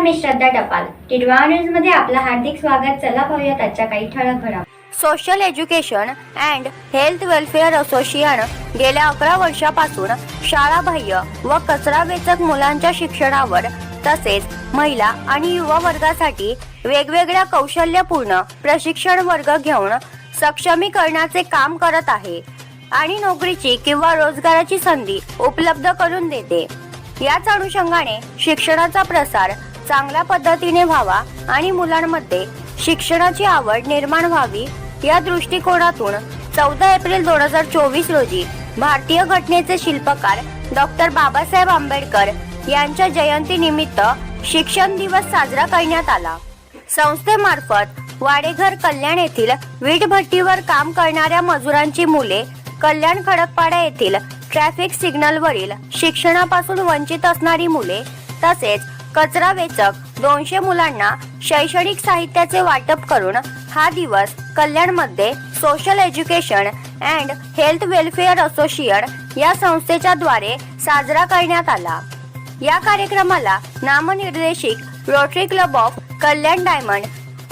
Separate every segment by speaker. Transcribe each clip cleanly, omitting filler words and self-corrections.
Speaker 1: मी श्रद्धा टपाल. टिडवा न्यूज मध्ये आपलं हार्दिक स्वागत. चला पाहूयात आजच्या काही ठळक घडामोडी.
Speaker 2: Social education and health welfare association गेल्या 11 वर्षापासून शाळाबाह्य व कचरा वेचक मुलांच्या शिक्षणावर तसेच महिला आणि युवा वर्गासाठी वेगवेगळ्या कौशल्यपूर्ण प्रशिक्षण वर्ग घेऊन सक्षमीकरणाचे काम करत आहे आणि नोकरीची किंवा रोजगाराची संधी उपलब्ध करून देते. याच अनुषंगाने शिक्षणाचा प्रसार चांगल्या पद्धतीने व्हावा आणि मुलांमध्ये शिक्षणाची आवड निर्माण व्हावी या दृष्टिकोनातून 14 एप्रिल 2024 रोजी भारतीय घटनेचे शिल्पकार डॉक्टर बाबासाहेब आंबेडकर यांच्या जयंतीनिमित्त शिक्षण दिवस साजरा करण्यात आला. संस्थेमार्फत वाडेघर कल्याण येथील वीट भट्टीवर काम करणाऱ्या मजुरांची मुले कल्याण खडकपाडा येथील ट्रॅफिक सिग्नलवरील शिक्षणापासून वंचित असणारी मुले तसेच कचरा वेचक 200 मुलांना शैक्षणिक साहित्याचे वाटप करून हा दिवस कल्याणमध्ये social education and health welfare association या संस्थेच्या द्वारे साजरा करण्यात आला. या कार्यक्रमाला नामनिर्देशित Rotary Club of Kalyan Diamond,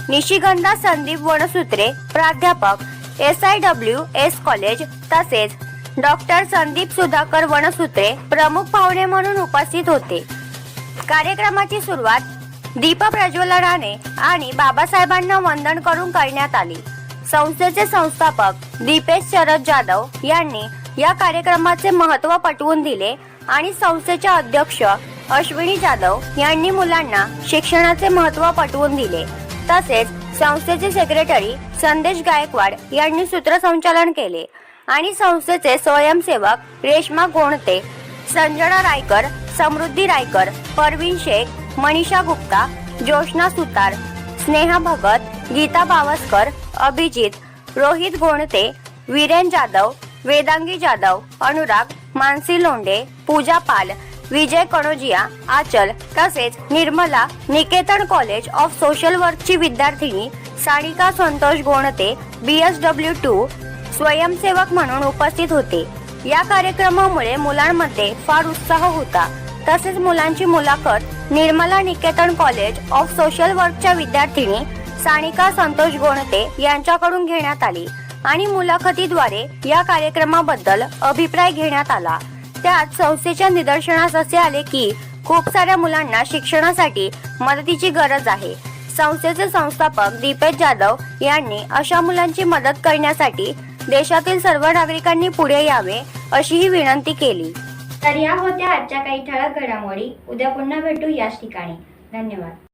Speaker 2: Nishigandha Sandeep Vansutre प्राध्यापक SIWS कॉलेज तसेच डॉक्टर संदीप सुधाकर वनसूत्रे प्रमुख पाहुणे म्हणून उपस्थित होते. कार्यक्रमाची सुरुवात दीप प्रज्वलनाने आणि बाबासाहेबांना वंदन करून करण्यात आली. संस्थेचे संस्थापक दीपेश शरद जाधव यांनी या कार्यक्रमाचे महत्त्व पटवून दिले आणि संस्थेचे अध्यक्ष अश्विनी जाधव यांनी मुलांना शिक्षणाचे महत्त्व पटवून दिले. तसेच संस्थेचे सेक्रेटरी संदेश गायकवाड यांनी सूत्रसंचालन केले आणि संस्थेचे स्वयंसेवक रेश्मा गोणते, संजना रायकर, समृद्धी रायकर, परवीन शेख, मनीषा गुप्ता, जोशना सुतार, स्नेहा भगत, गीता बावस्कर, अभिजित, रोहित गोणते, वीरेन जाधव, वेदांगी जाधव, अनुराग, मानसी लोंडे, पूजा पाल, विजय कणोजिया, आचल तसेच Nirmala Niketan college of social वर्कची विद्यार्थिनी सानिका संतोष गोणते BSW2 स्वयंसेवक म्हणून उपस्थित होते. या कार्यक्रमामुळे मुलांमध्ये फार उत्साह होता. तसेच मुलांची मुलाखत Nirmala Niketan college of social वर्कच्या विद्यार्थिनी सानिका संतोष गोणते यांच्याकडून घेण्यात आली आणि मुलाखतीद्वारे या कार्यक्रमाबद्दल अभिप्राय घेण्यात आला. त्यात संस्थेच्या निदर्शनास असे आले की खूप साऱ्या मुलांना शिक्षणासाठी मदतीची गरज आहे. संस्थेचे संस्थापक दीपेश जाधव यांनी अशा मुलांची मदत करण्यासाठी देशातील सर्व नागरिकांनी पुढे यावे अशीही विनंती केली.
Speaker 1: तर या होत्या आजच्या काही ठळक घडामोडी. उद्या पुन्हा भेटू याच ठिकाणी. धन्यवाद.